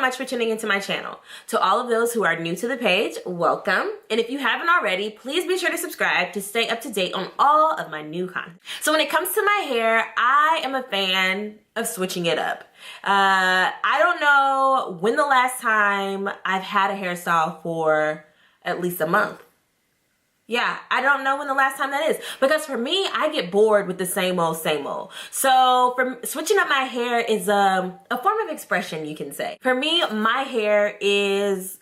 much for tuning into my channel. To all of those who are new to the page, welcome. And if you haven't already, please be sure to subscribe to stay up to date on all of my new content. So when it comes to my hair, I am a fan of switching it up. I don't know when the last time I've had a hairstyle for at least a month. Yeah, I don't know when the last time that is, because for me, I get bored with the same old, same old. So for switching up my hair is a form of expression, you can say. For me, my hair is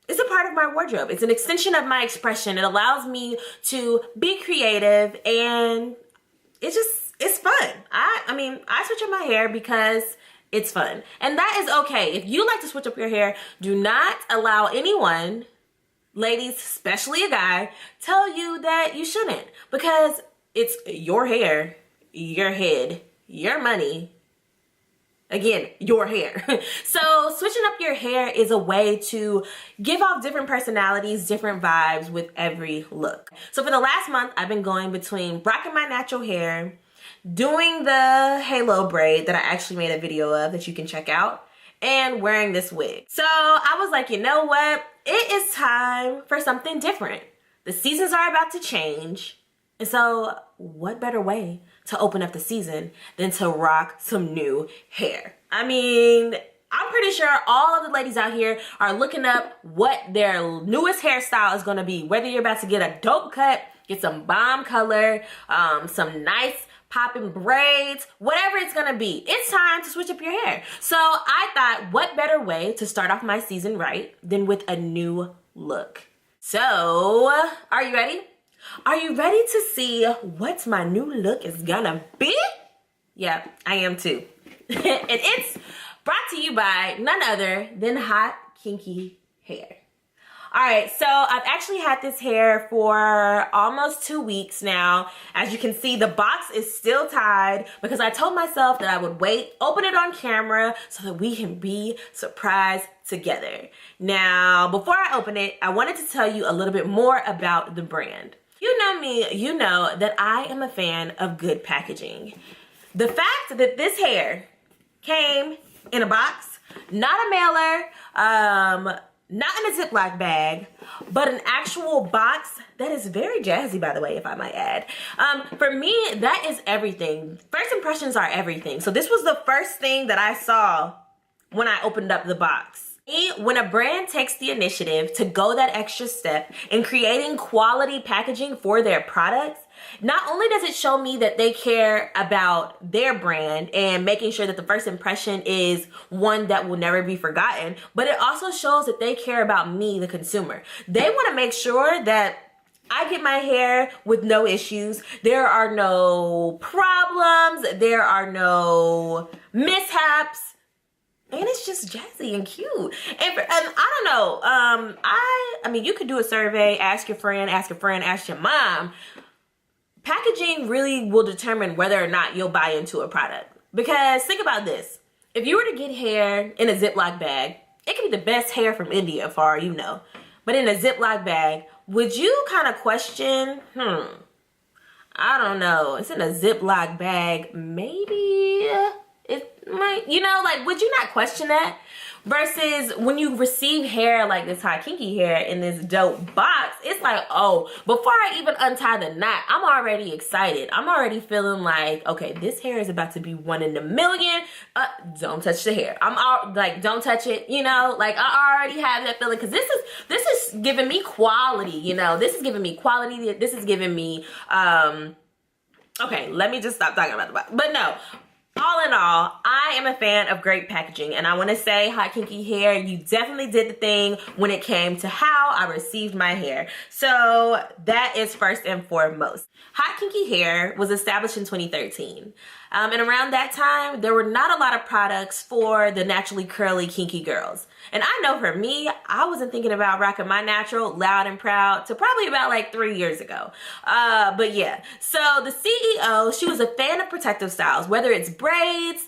a part of my wardrobe. It's an extension of my expression. It allows me to be creative, and it's fun. I mean, I switch up my hair because it's fun. And that is okay. If you like to switch up your hair, do not allow anyone, ladies, especially a guy, tell you that you shouldn't, because it's your hair, your head, your money. Again, your hair. So switching up your hair is a way to give off different personalities, different vibes with every look. So for the last month, I've been going between rocking my natural hair, doing the halo braid that I actually made a video of that you can check out, and wearing this wig. So I was like, you know what? It is time for something different. The seasons are about to change. And so what better way to open up the season than to rock some new hair? I mean, I'm pretty sure all of the ladies out here are looking up what their newest hairstyle is gonna be. Whether you're about to get a dope cut, get some bomb color, some nice popping braids, whatever it's gonna be, it's time to switch up your hair. So I thought, what better way to start off my season right than with a new look? So, are you ready? Are you ready to see what my new look is gonna be? Yeah, I am too. And it's brought to you by none other than Haute Kinky hair. All right, so I've actually had this hair for almost 2 weeks now. As you can see, the box is still tied because I told myself that I would wait, open it on camera so that we can be surprised together. Now, before I open it, I wanted to tell you a little bit more about the brand. You know me, you know that I am a fan of good packaging. The fact that this hair came in a box, not a mailer, not in a Ziploc bag, but an actual box that is very jazzy, by the way, if I might add. For me, that is everything. First impressions are everything. So this was the first thing that I saw when I opened up the box. When a brand takes the initiative to go that extra step in creating quality packaging for their products, not only does it show me that they care about their brand and making sure that the first impression is one that will never be forgotten, but it also shows that they care about me, the consumer. They want to make sure that I get my hair with no issues. There are no problems. There are no mishaps. And it's just jazzy and cute. And I don't know, I mean, you could do a survey, ask your friend, ask your mom. Packaging really will determine whether or not you'll buy into a product. Because think about this. If you were to get hair in a Ziploc bag, it could be the best hair from India, far you know. But in a Ziploc bag, would you kind of question, I don't know, it's in a Ziploc bag, maybe it might, you know, like, would you not question that? Versus when you receive hair like this Haute Kinky hair in this dope box, it's like, oh, before I even untie the knot, I'm already excited. I'm already feeling like, okay, this hair is about to be 1 in a million. Don't touch the hair. I'm all like, don't touch it, you know, like I already have that feeling, because this is giving me quality, you know, this is giving me quality. This is giving me, okay, let me just stop talking about the box. But no, all in all, I am a fan of great packaging, and I want to say, Haute Kinky hair, you definitely did the thing when it came to how I received my hair. So that is first and foremost. Haute Kinky hair was established in 2013. And around that time, there were not a lot of products for the naturally curly kinky girls. And I know for me, I wasn't thinking about rocking my natural loud and proud till probably about like 3 years ago. But yeah, so the CEO, she was a fan of protective styles, whether it's braids,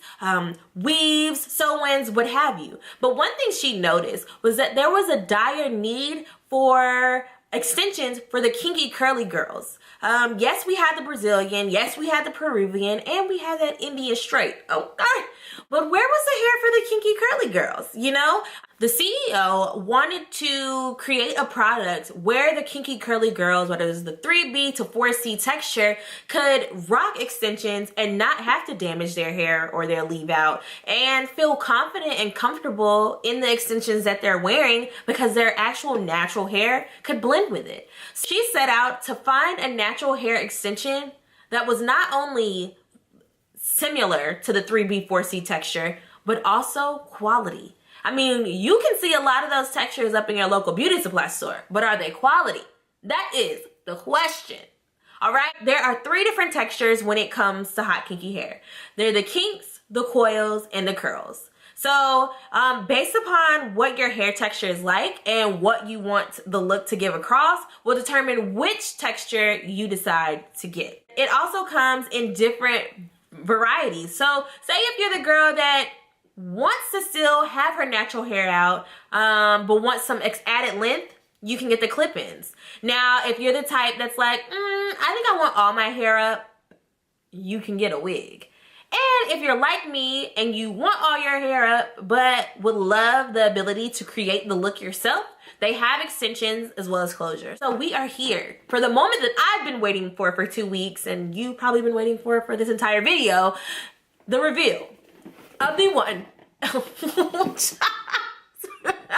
weaves, sew-ins, what have you. But one thing she noticed was that there was a dire need for extensions for the kinky curly girls. Yes, we had the Brazilian, yes, we had the Peruvian, and we had that Indian straight. Okay. But where was the hair for the kinky curly girls? You know, the CEO wanted to create a product where the kinky curly girls, whether it was the 3B to 4C texture, could rock extensions and not have to damage their hair or their leave out, and feel confident and comfortable in the extensions that they're wearing because their actual natural hair could blend with it. She set out to find a natural hair extension that was not only similar to the 3B 4C texture, but also quality. I mean, you can see a lot of those textures up in your local beauty supply store, but are they quality? That is the question. All right, there are 3 different textures when it comes to hot kinky hair. They're the kinks, the coils, and the curls. So based upon what your hair texture is like and what you want the look to give across will determine which texture you decide to get. It also comes in different varieties. So say if you're the girl that wants to still have her natural hair out, but wants some added length, you can get the clip-ins. Now, if you're the type that's like, I think I want all my hair up, you can get a wig. And if you're like me and you want all your hair up, but would love the ability to create the look yourself, they have extensions as well as closure. So we are here for the moment that I've been waiting for 2 weeks, and you've probably been waiting for this entire video, the reveal of the one.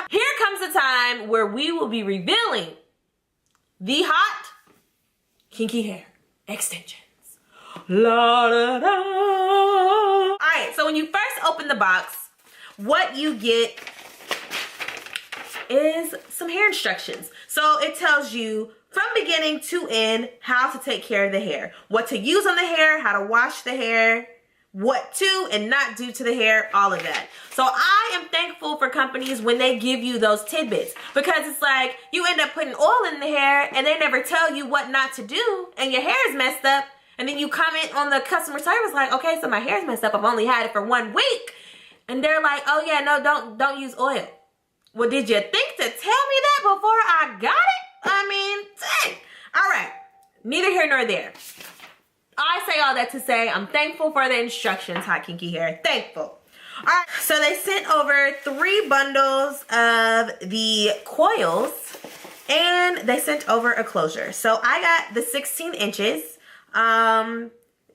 Here comes the time where we will be revealing the hot kinky hair extensions. La, da, da. All right, so when you first open the box, what you get is some hair instructions. So it tells you from beginning to end how to take care of the hair, what to use on the hair, how to wash the hair, what to and not do to the hair, all of that. So I am thankful for companies when they give you those tidbits, because it's like you end up putting oil in the hair and they never tell you what not to do and your hair is messed up, and then you comment on the customer service like, okay, so my hair's messed up, I've only had it for 1 week, and they're like, oh yeah, no, don't use oil. Well, did you think to tell me that before I got it? I mean, dang. All right, neither here nor there. I say all that to say I'm thankful for the instructions, hot kinky hair. Thankful. All right, so they sent over 3 bundles of the coils and they sent over a closure. So I got the 16 inches.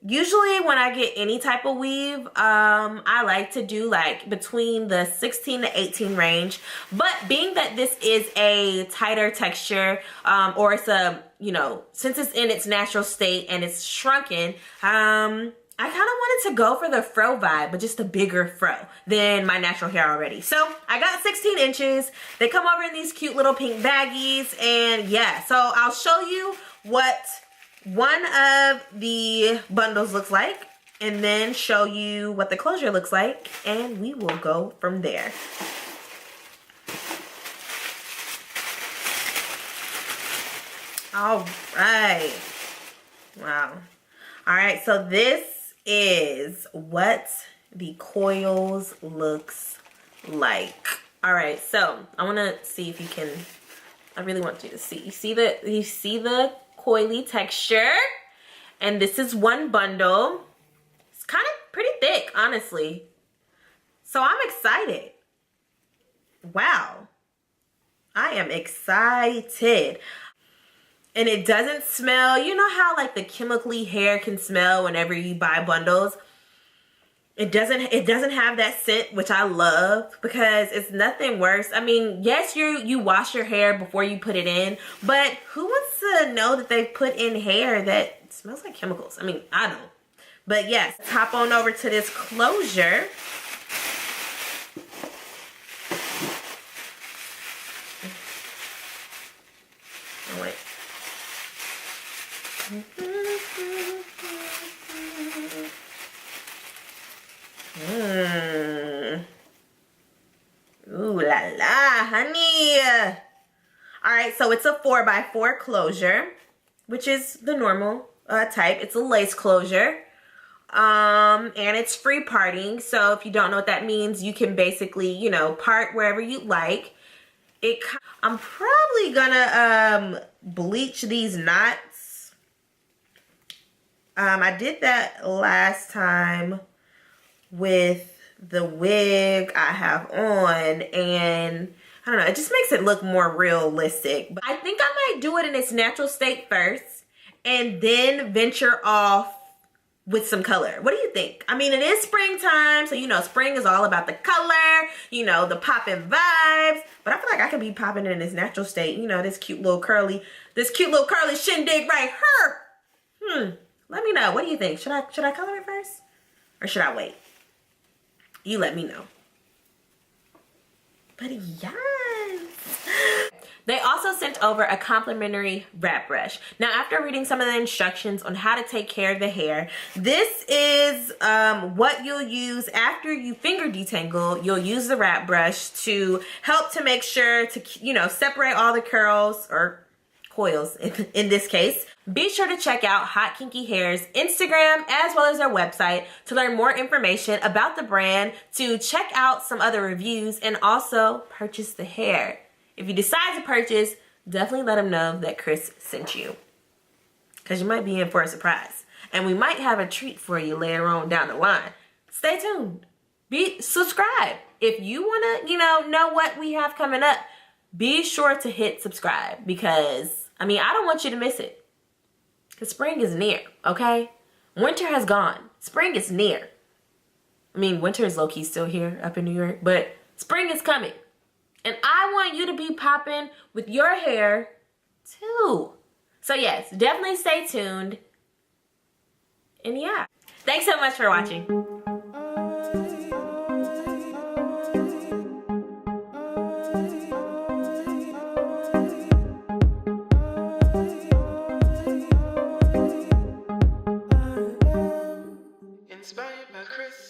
Usually when I get any type of weave, I like to do like between the 16 to 18 range. But being that this is a tighter texture, or it's a, you know, since it's in its natural state and it's shrunken, I kind of wanted to go for the fro vibe, but just a bigger fro than my natural hair already. So I got 16 inches. They come over in these cute little pink baggies, and yeah, so I'll show you what one of the bundles looks like and then show you what the closure looks like, and we will go from there. All right. Wow. All right, so this is what the coils looks like. All right, so I want to see if you can, I really want you to see. You see the coily texture, and this is one bundle. It's kind of pretty thick, honestly. So I'm excited. Wow. I am excited. And it doesn't smell, you know how like the chemically hair can smell whenever you buy bundles? It doesn't have that scent, which I love, because it's nothing worse. I mean, yes, you wash your hair before you put it in, but who wants to know that they put in hair that smells like chemicals? I mean, I don't. But yes, let's hop on over to this closure. Oh, wait. Ooh la la, honey. All right, so it's a 4x4 closure, which is the normal type. It's a lace closure, and it's free parting. So if you don't know what that means, you can basically, you know, part wherever you like. I'm probably gonna bleach these knots. I did that last time with the wig I have on, and I don't know, it just makes it look more realistic. But I think I might do it in its natural state first and then venture off with some color. What do you think? I mean, it is springtime, so you know, spring is all about the color, you know, the popping vibes. But I feel like I can be popping in its natural state. You know, this cute little curly shindig right here. Let me know. What do you think? Should I color it first? Or should I wait? You let me know. But yes. They also sent over a complimentary wrap brush. Now, after reading some of the instructions on how to take care of the hair, this is what you'll use after you finger detangle. You'll use the wrap brush to help to make sure to, you know, separate all the curls, or coils in this case. Be sure to check out Haute Kinky Hair's Instagram as well as their website to learn more information about the brand, to check out some other reviews, and also purchase the hair. If you decide to purchase, definitely let them know that Chris sent you, because you might be in for a surprise. And we might have a treat for you later on down the line. Stay tuned. Subscribe. If you want to, you know what we have coming up, be sure to hit subscribe, because, I mean, I don't want you to miss it. Because spring is near, okay? Winter has gone. Spring is near. I mean, winter is low-key still here up in New York, but spring is coming. And I want you to be popping with your hair too. So yes, definitely stay tuned. And yeah, thanks so much for watching. Inspired by Chris.